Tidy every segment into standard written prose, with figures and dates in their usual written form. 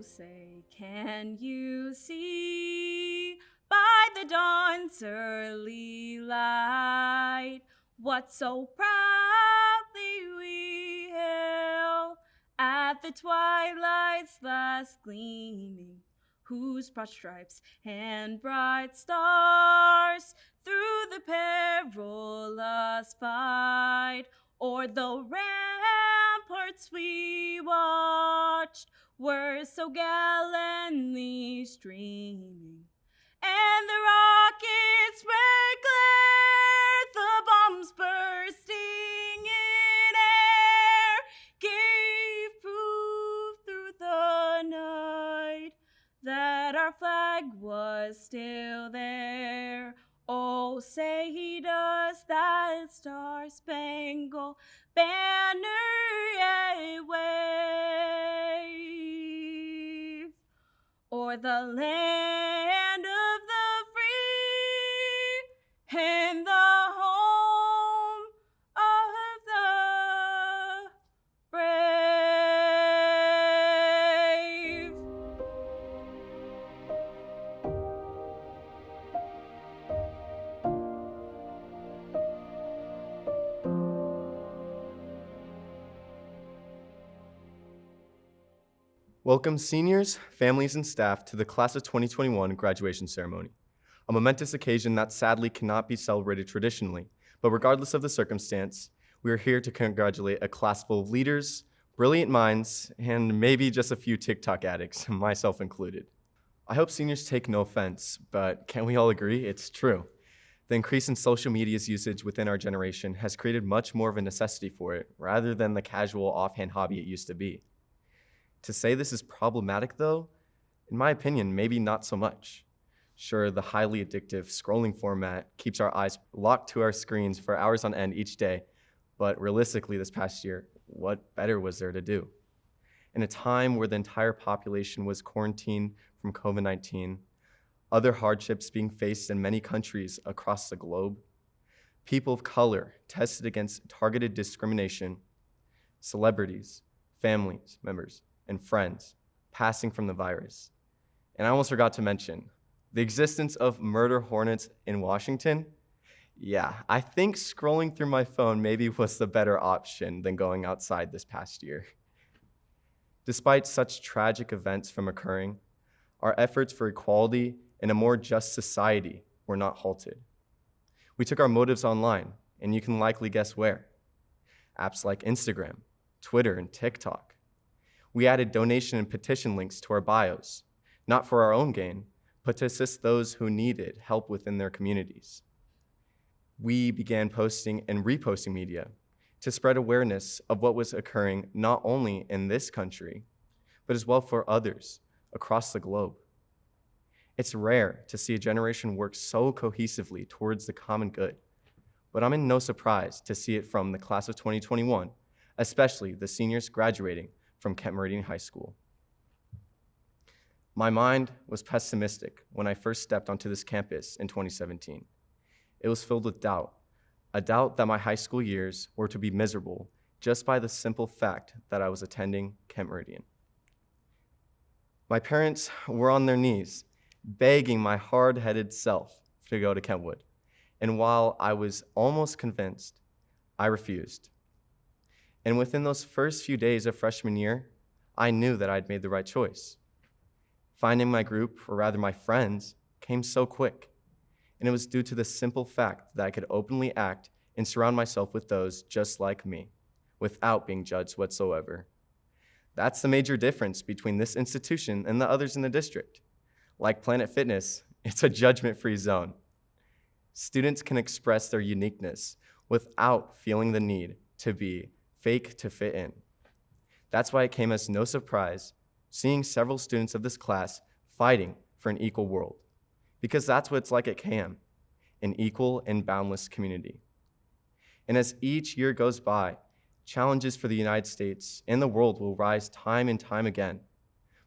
say, can you see by the dawn's early light what so proudly we hail at the twilight's last gleaming, whose broad stripes and bright stars through the perilous fight o'er the ramparts we watched were so gallantly streaming, and the rockets' red glare, the bombs bursting in air, gave proof through the night that our flag was still there. Oh, say does that star-spangled banner yet wave o'er the land of the free and the home of the brave. Welcome seniors, families, and staff to the Class of 2021 graduation ceremony, a momentous occasion that sadly cannot be celebrated traditionally, but regardless of the circumstance, we are here to congratulate a class full of leaders, brilliant minds, and maybe just a few TikTok addicts, myself included. I hope seniors take no offense, but can we all agree it's true? The increase in social media's usage within our generation has created much more of a necessity for it, rather than the casual offhand hobby it used to be. To say this is problematic though, in my opinion, maybe not so much. Sure, the highly addictive scrolling format keeps our eyes locked to our screens for hours on end each day, but realistically this past year, what better was there to do? In a time where the entire population was quarantined from COVID-19, other hardships being faced in many countries across the globe, people of color tested against targeted discrimination, celebrities, families, members, and friends passing from the virus. And I almost forgot to mention, the existence of murder hornets in Washington. Yeah, I think scrolling through my phone maybe was the better option than going outside this past year. Despite such tragic events from occurring, our efforts for equality and a more just society were not halted. We took our motives online, and you can likely guess where. Apps like Instagram, Twitter, and TikTok. We added donation and petition links to our bios, not for our own gain, but to assist those who needed help within their communities. We began posting and reposting media to spread awareness of what was occurring not only in this country, but as well for others across the globe. It's rare to see a generation work so cohesively towards the common good, but I'm in no surprise to see it from the class of 2021, especially the seniors graduating from Kent-Meridian High School. My mind was pessimistic when I first stepped onto this campus in 2017. It was filled with doubt, a doubt that my high school years were to be miserable just by the simple fact that I was attending Kent-Meridian. My parents were on their knees, begging my hard-headed self to go to Kentwood, and while I was almost convinced, I refused. And within those first few days of freshman year, I knew that I'd made the right choice. Finding my group, or rather my friends, came so quick. And it was due to the simple fact that I could openly act and surround myself with those just like me, without being judged whatsoever. That's the major difference between this institution and the others in the district. Like Planet Fitness, it's a judgment-free zone. Students can express their uniqueness without feeling the need to be fake to fit in. That's why it came as no surprise seeing several students of this class fighting for an equal world, because that's what it's like at KM, an equal and boundless community. And as each year goes by, challenges for the United States and the world will rise time and time again,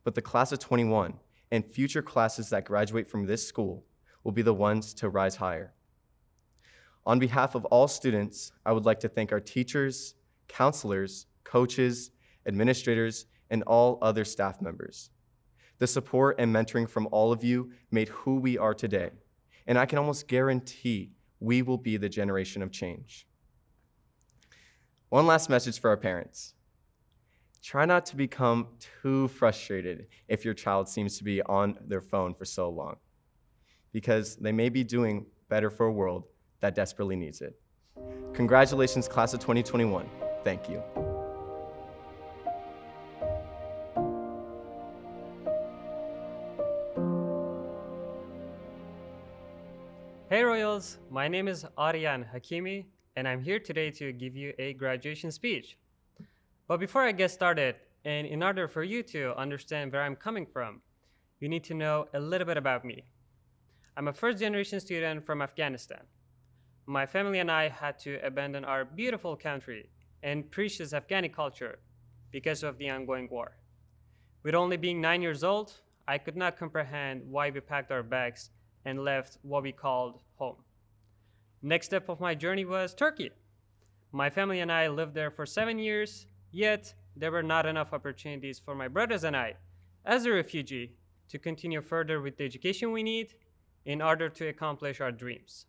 but the class of 21 and future classes that graduate from this school will be the ones to rise higher. On behalf of all students, I would like to thank our teachers, counselors, coaches, administrators, and all other staff members. The support and mentoring from all of you made who we are today, and I can almost guarantee we will be the generation of change. One last message for our parents. Try not to become too frustrated if your child seems to be on their phone for so long, because they may be doing better for a world that desperately needs it. Congratulations, class of 2021. Thank you. Hey Royals, my name is Aryan Hakimi, and I'm here today to give you a graduation speech. But before I get started, and in order for you to understand where I'm coming from, you need to know a little bit about me. I'm a first-generation student from Afghanistan. My family and I had to abandon our beautiful country and precious Afghani culture because of the ongoing war. With only being 9 years old, I could not comprehend why we packed our bags and left what we called home. Next step of my journey was Turkey. My family and I lived there for 7 years, yet there were not enough opportunities for my brothers and I, as a refugee, to continue further with the education we need in order to accomplish our dreams.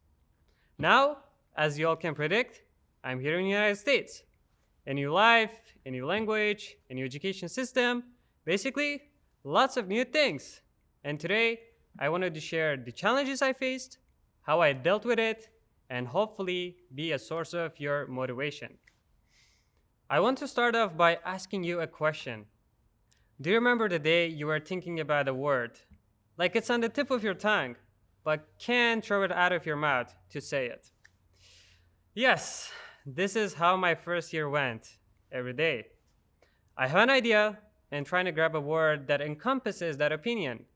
Now, as you all can predict, I'm here in the United States. A new life, a new language, a new education system, basically lots of new things. And today, I wanted to share the challenges I faced, how I dealt with it, and hopefully be a source of your motivation. I want to start off by asking you a question. Do you remember the day you were thinking about a word, like it's on the tip of your tongue, but can't throw it out of your mouth to say it? Yes, this is how my first year went, every day. I have an idea and trying to grab a word that encompasses that opinion,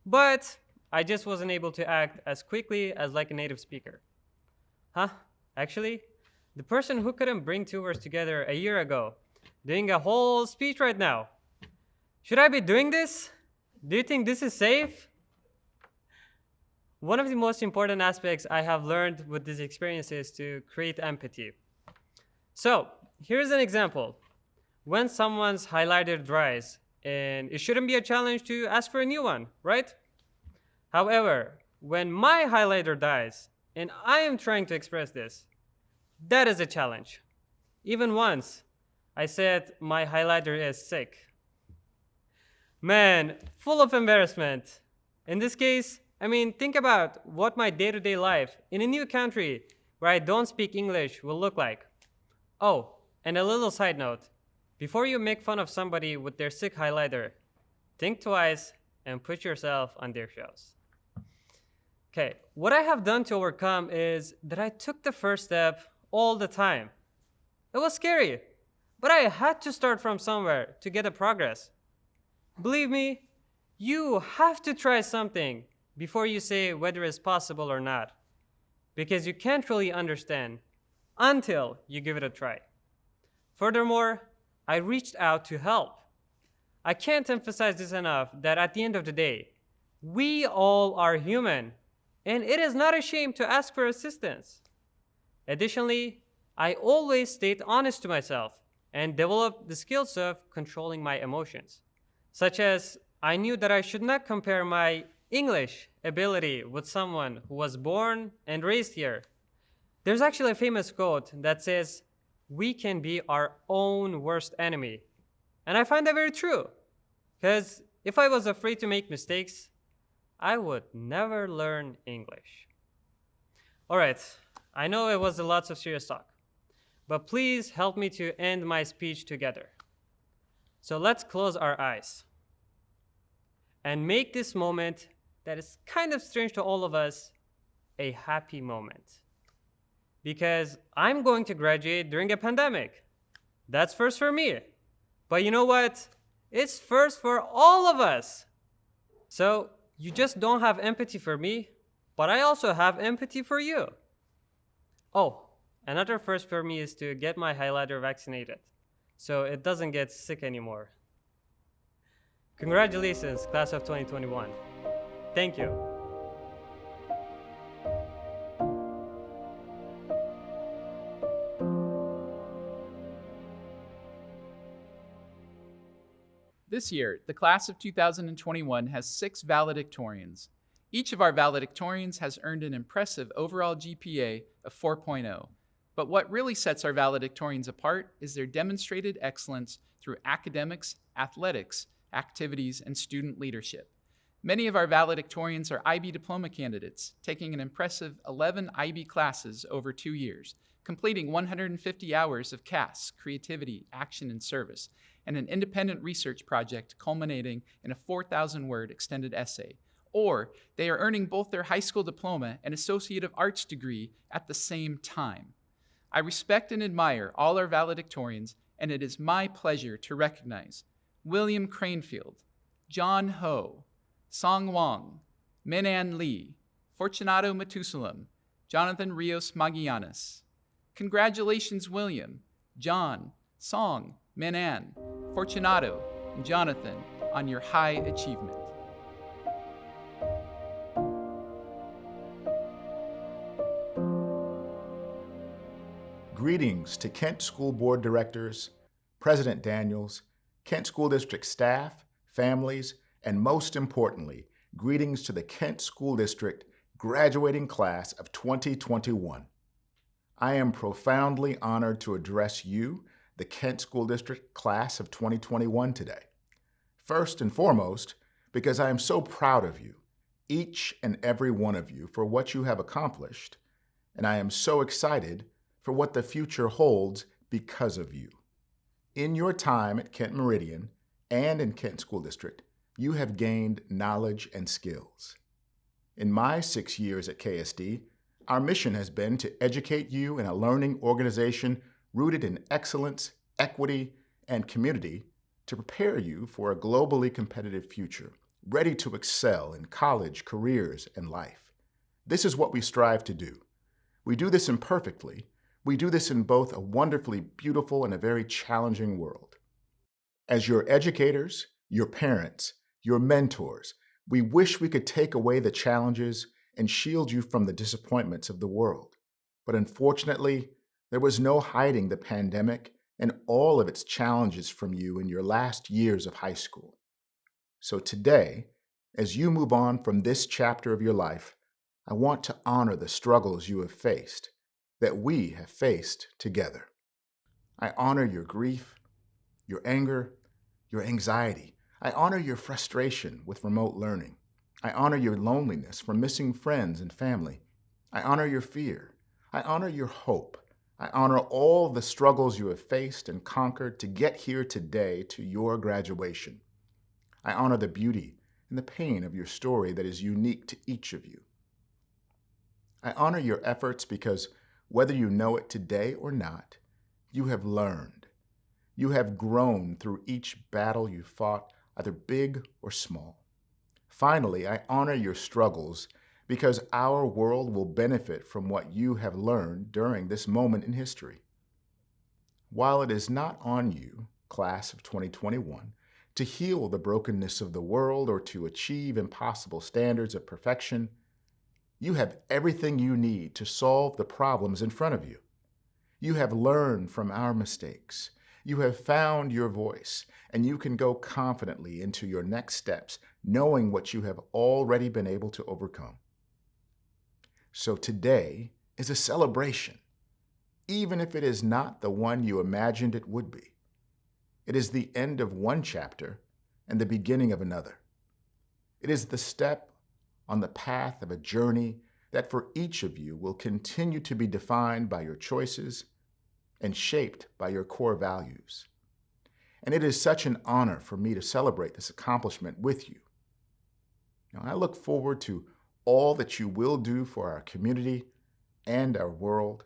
but I just wasn't able to act as quickly as like a native speaker. Actually, the person who couldn't bring two words together a year ago, doing a whole speech right now. Should I be doing this? Do you think this is safe? One of the most important aspects I have learned with this experience is to create empathy. So, here's an example. When someone's highlighter dries, and it shouldn't be a challenge to ask for a new one, right? However, when my highlighter dies, and I am trying to express this, that is a challenge. Even once, I said my highlighter is sick. Man, full of embarrassment. In this case, think about what my day-to-day life in a new country where I don't speak English will look like. Oh, and a little side note. Before you make fun of somebody with their sick highlighter, think twice and put yourself on their shoes. Okay, what I have done to overcome is that I took the first step all the time. It was scary, but I had to start from somewhere to get the progress. Believe me, you have to try something before you say whether it's possible or not, because you can't really understand until you give it a try. Furthermore, I reached out to help. I can't emphasize this enough that at the end of the day, we all are human, and it is not a shame to ask for assistance. Additionally, I always stayed honest to myself and developed the skills of controlling my emotions, such as I knew that I should not compare my English ability with someone who was born and raised here. There's actually a famous quote that says, "We can be our own worst enemy." And I find that very true, because if I was afraid to make mistakes, I would never learn English. All right, I know it was a lot of serious talk, but please help me to end my speech together. So let's close our eyes and make this moment that is kind of strange to all of us a happy moment. Because I'm going to graduate during a pandemic. That's first for me. But you know what? It's first for all of us. So you just don't have empathy for me, but I also have empathy for you. Oh, another first for me is to get my highlighter vaccinated, so it doesn't get sick anymore. Congratulations, class of 2021. Thank you. This year, the class of 2021 has 6 valedictorians. Each of our valedictorians has earned an impressive overall GPA of 4.0. But what really sets our valedictorians apart is their demonstrated excellence through academics, athletics, activities, and student leadership. Many of our valedictorians are IB diploma candidates, taking an impressive 11 IB classes over 2 years, completing 150 hours of CAS, creativity, action, and service, and an independent research project culminating in a 4,000-word extended essay. Or they are earning both their high school diploma and Associate of Arts degree at the same time. I respect and admire all our valedictorians, and it is my pleasure to recognize William Cranefield, John Ho, Song Wong, Min-An Lee, Fortunato Matusalam, Jonathan Rios Magianas. Congratulations, William, John, Song, Min-An, Fortunato, and Jonathan, on your high achievement. Greetings to Kent School Board Directors, President Daniels, Kent School District staff, families, and most importantly, greetings to the Kent School District graduating class of 2021. I am profoundly honored to address you, the Kent School District class of 2021 today. First and foremost, because I am so proud of you, each and every one of you, for what you have accomplished, and I am so excited for what the future holds because of you. In your time at Kent-Meridian and in Kent School District, you have gained knowledge and skills. In my 6 years at KSD, our mission has been to educate you in a learning organization rooted in excellence, equity, and community to prepare you for a globally competitive future, ready to excel in college, careers, and life. This is what we strive to do. We do this imperfectly. We do this in both a wonderfully beautiful and a very challenging world. As your educators, your parents, your mentors, we wish we could take away the challenges and shield you from the disappointments of the world. But unfortunately, there was no hiding the pandemic and all of its challenges from you in your last years of high school. So today, as you move on from this chapter of your life, I want to honor the struggles you have faced, that we have faced together. I honor your grief, your anger, your anxiety. I honor your frustration with remote learning. I honor your loneliness from missing friends and family. I honor your fear. I honor your hope. I honor all the struggles you have faced and conquered to get here today to your graduation. I honor the beauty and the pain of your story that is unique to each of you. I honor your efforts because whether you know it today or not, you have learned. You have grown through each battle you fought, either big or small. Finally, I honor your struggles because our world will benefit from what you have learned during this moment in history. While it is not on you, class of 2021, to heal the brokenness of the world or to achieve impossible standards of perfection, you have everything you need to solve the problems in front of you. You have learned from our mistakes. You have found your voice, and you can go confidently into your next steps, knowing what you have already been able to overcome. So today is a celebration, even if it is not the one you imagined it would be. It is the end of one chapter and the beginning of another. It is the step on the path of a journey that for each of you will continue to be defined by your choices and shaped by your core values. And it is such an honor for me to celebrate this accomplishment with you. Now, I look forward to all that you will do for our community and our world.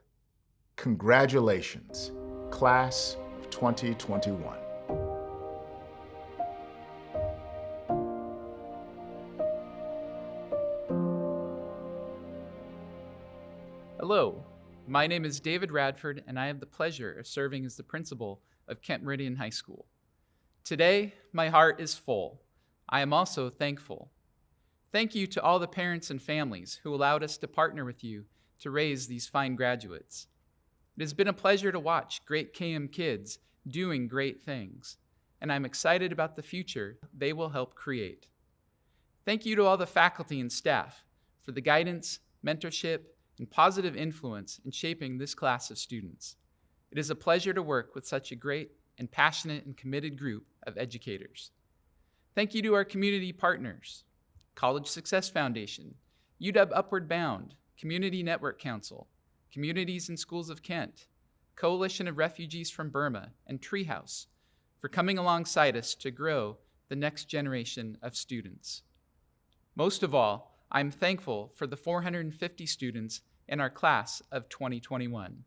Congratulations, class of 2021. Hello, my name is David Radford, and I have the pleasure of serving as the principal of Kent-Meridian High School. Today, my heart is full. I am also thankful. Thank you to all the parents and families who allowed us to partner with you to raise these fine graduates. It has been a pleasure to watch great KM kids doing great things. and I'm excited about the future they will help create. Thank you to all the faculty and staff for the guidance, mentorship, and positive influence in shaping this class of students. It is a pleasure to work with such a great and passionate and committed group of educators. Thank you to our community partners, College Success Foundation, UW Upward Bound, Community Network Council, Communities and Schools of Kent, Coalition of Refugees from Burma, and Treehouse for coming alongside us to grow the next generation of students. Most of all, I'm thankful for the 450 students in our class of 2021.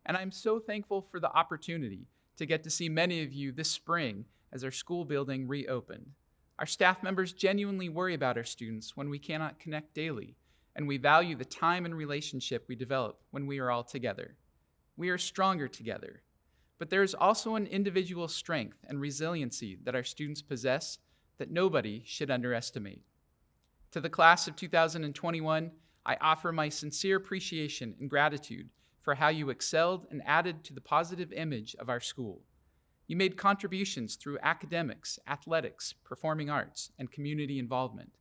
And I'm so thankful for the opportunity to get to see many of you this spring as our school building reopened. Our staff members genuinely worry about our students when we cannot connect daily, and we value the time and relationship we develop when we are all together. We are stronger together, but there is also an individual strength and resiliency that our students possess that nobody should underestimate. To the class of 2021, I offer my sincere appreciation and gratitude for how you excelled and added to the positive image of our school. You made contributions through academics, athletics, performing arts, and community involvement.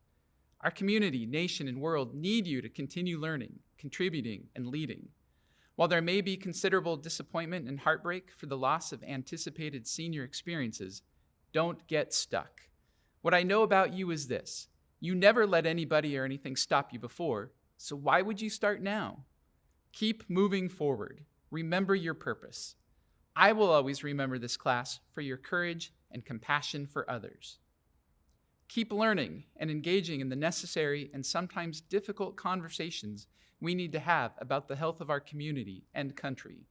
Our community, nation, and world need you to continue learning, contributing, and leading. While there may be considerable disappointment and heartbreak for the loss of anticipated senior experiences, don't get stuck. What I know about you is this: you never let anybody or anything stop you before, so why would you start now? Keep moving forward. Remember your purpose. I will always remember this class for your courage and compassion for others. Keep learning and engaging in the necessary and sometimes difficult conversations we need to have about the health of our community and country.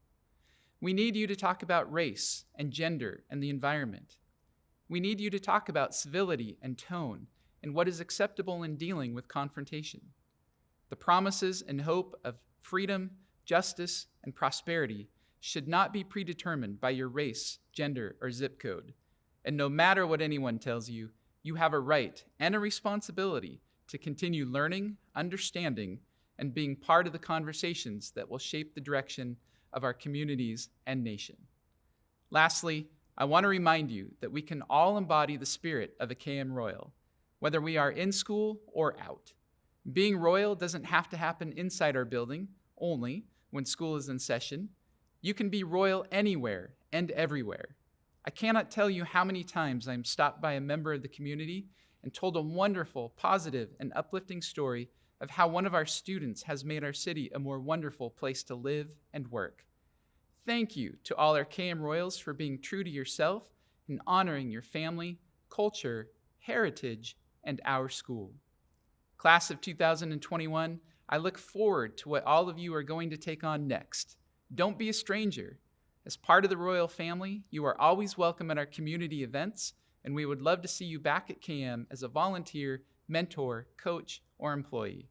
We need you to talk about race and gender and the environment. We need you to talk about civility and tone and what is acceptable in dealing with confrontation. The promises and hope of freedom, justice, and prosperity should not be predetermined by your race, gender, or zip code. And no matter what anyone tells you, you have a right and a responsibility to continue learning, understanding, and being part of the conversations that will shape the direction of our communities and nation. Lastly, I want to remind you that we can all embody the spirit of a KM Royal, whether we are in school or out. Being Royal doesn't have to happen inside our building only when school is in session. You can be Royal anywhere and everywhere. I cannot tell you how many times I'm stopped by a member of the community and told a wonderful, positive, and uplifting story of how one of our students has made our city a more wonderful place to live and work. Thank you to all our KM Royals for being true to yourself and honoring your family, culture, heritage, and our school. Class of 2021, I look forward to what all of you are going to take on next. Don't be a stranger. As part of the Royal family, you are always welcome at our community events, and we would love to see you back at KM as a volunteer, mentor, coach, or employee.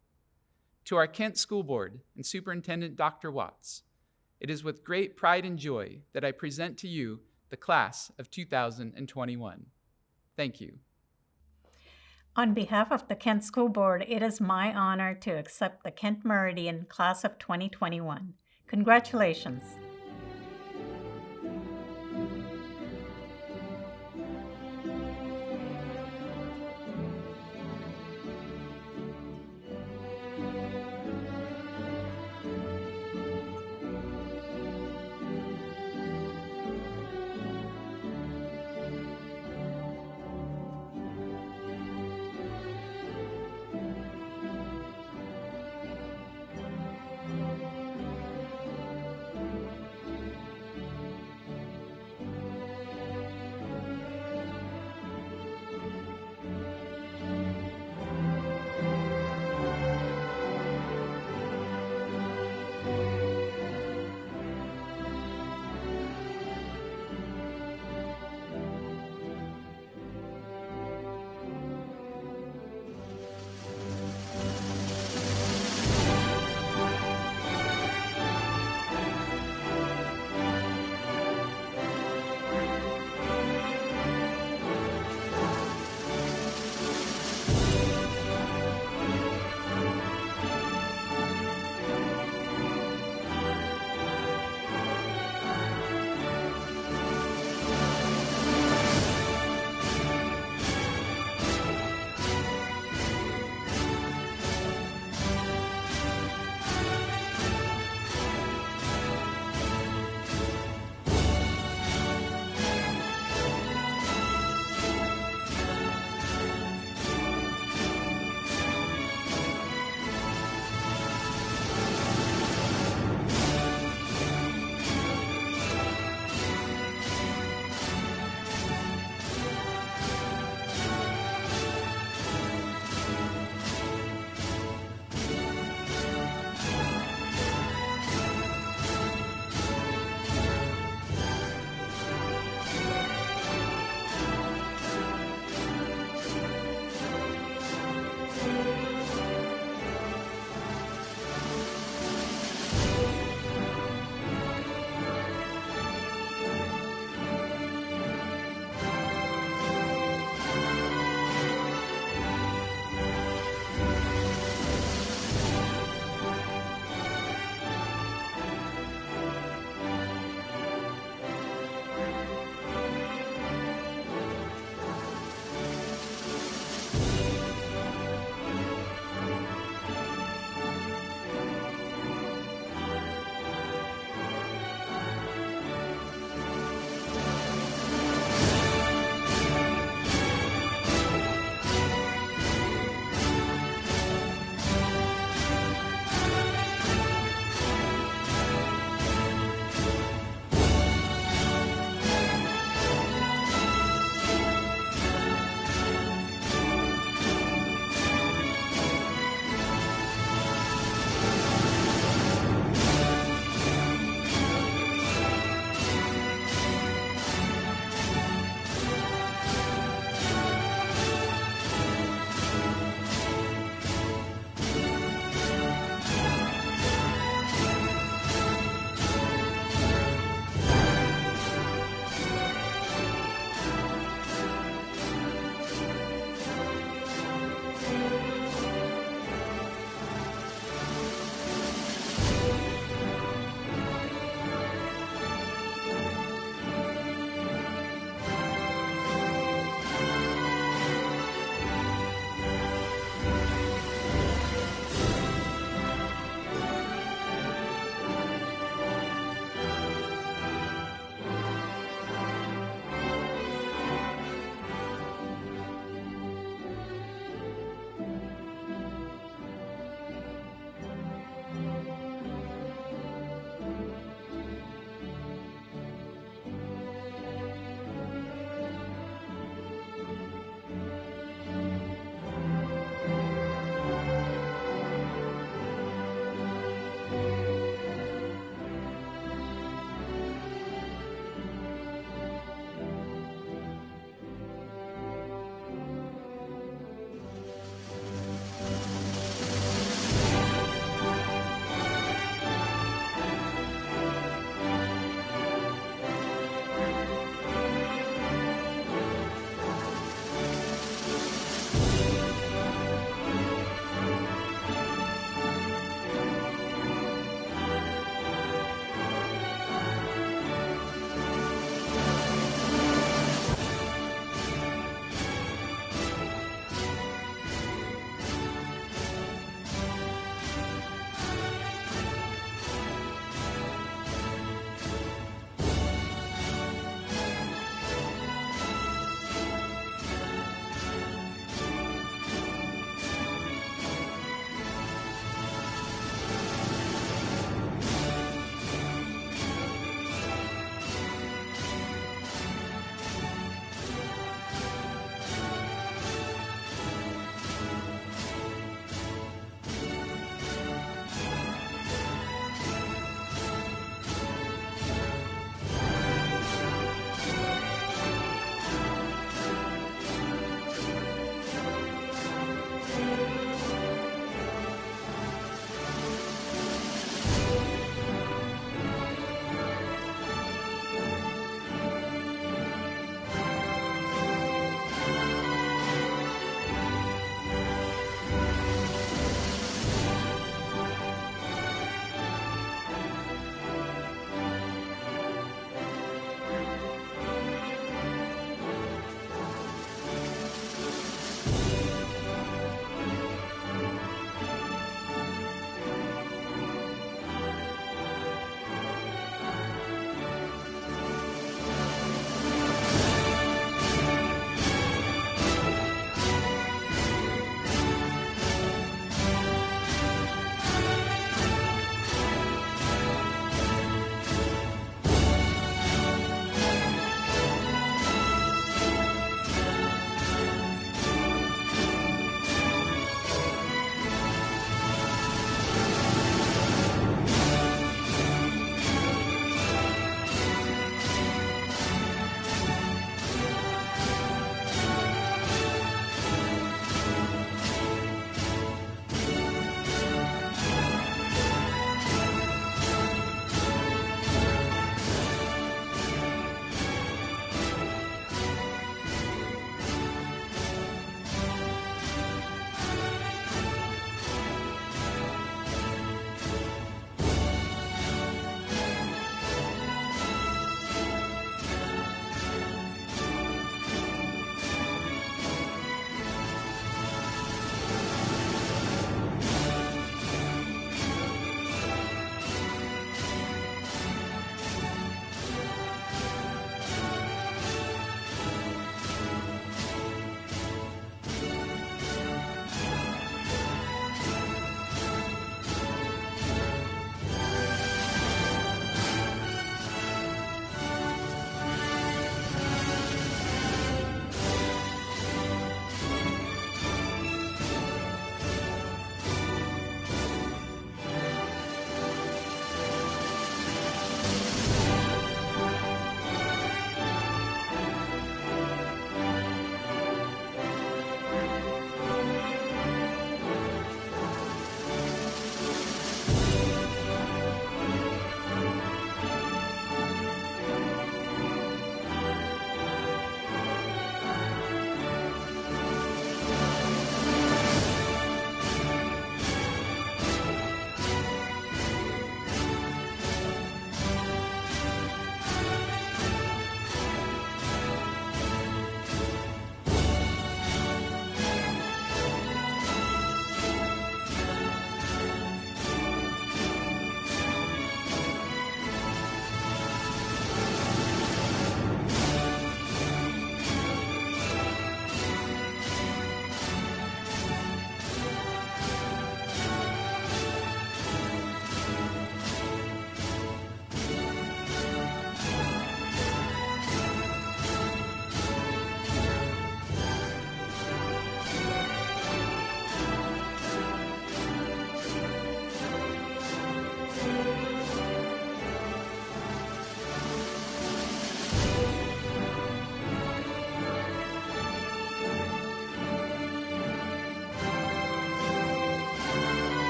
To our Kent School Board and Superintendent Dr. Watts, it is with great pride and joy that I present to you the class of 2021. Thank you. On behalf of the Kent School Board, it is my honor to accept the Kent-Meridian Class of 2021. Congratulations.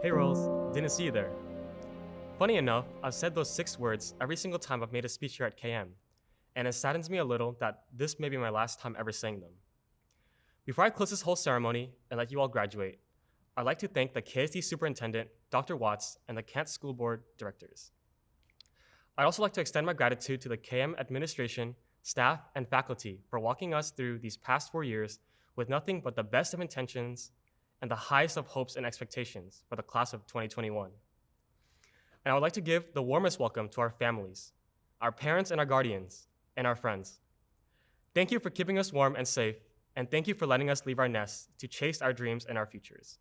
Hey Rolls, didn't see you there. Funny enough, I've said those 6 words every single time I've made a speech here at KM, and it saddens me a little that this may be my last time ever saying them. Before I close this whole ceremony and let you all graduate, I'd like to thank the KSD Superintendent, Dr. Watts, and the Kent School Board Directors. I'd also like to extend my gratitude to the KM administration, staff, and faculty for walking us through these past 4 years with nothing but the best of intentions and the highest of hopes and expectations for the class of 2021. And I would like to give the warmest welcome to our families, our parents and our guardians, and our friends. Thank you for keeping us warm and safe, and thank you for letting us leave our nests to chase our dreams and our futures.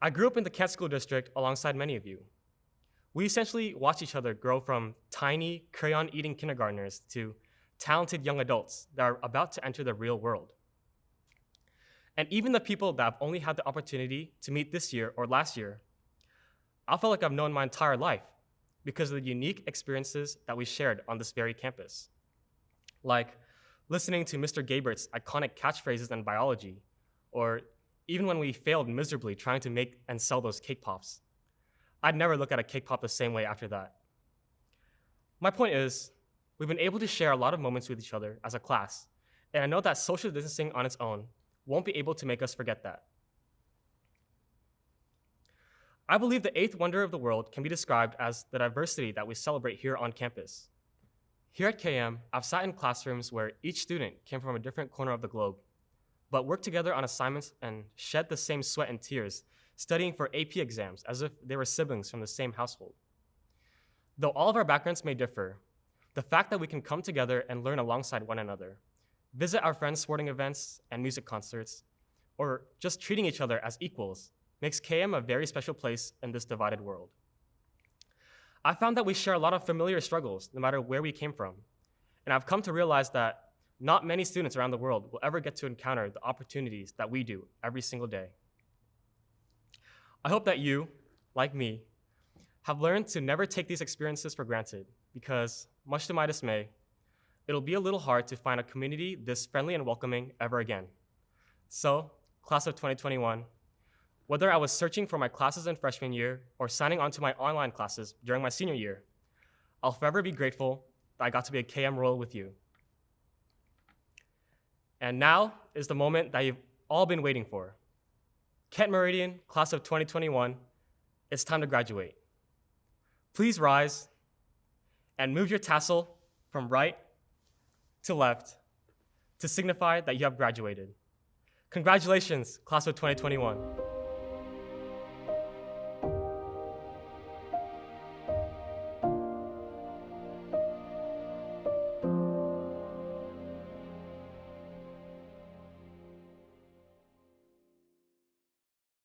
I grew up in the Kent School District alongside many of you. We essentially watched each other grow from tiny, crayon-eating kindergartners to talented young adults that are about to enter the real world. And even the people that I've only had the opportunity to meet this year or last year, I felt like I've known my entire life because of the unique experiences that we shared on this very campus. Like listening to Mr. Gabert's iconic catchphrases in biology, or even when we failed miserably trying to make and sell those cake pops. I'd never look at a cake pop the same way after that. My point is, we've been able to share a lot of moments with each other as a class, and I know that social distancing on its own won't be able to make us forget that. I believe the 8th wonder of the world can be described as the diversity that we celebrate here on campus. Here at KM, I've sat in classrooms where each student came from a different corner of the globe, but worked together on assignments and shed the same sweat and tears, studying for AP exams as if they were siblings from the same household. Though all of our backgrounds may differ, the fact that we can come together and learn alongside one another, visit our friends' sporting events and music concerts, or just treating each other as equals, makes KM a very special place in this divided world. I found that we share a lot of familiar struggles, no matter where we came from, and I've come to realize that not many students around the world will ever get to encounter the opportunities that we do every single day. I hope that you, like me, have learned to never take these experiences for granted because, much to my dismay, it'll be a little hard to find a community this friendly and welcoming ever again. So, class of 2021, whether I was searching for my classes in freshman year or signing on to my online classes during my senior year, I'll forever be grateful that I got to be a KM Royal with you. And now is the moment that you've all been waiting for. Kent-Meridian, class of 2021, it's time to graduate. Please rise and move your tassel from right to left to signify that you have graduated. Congratulations, class of 2021.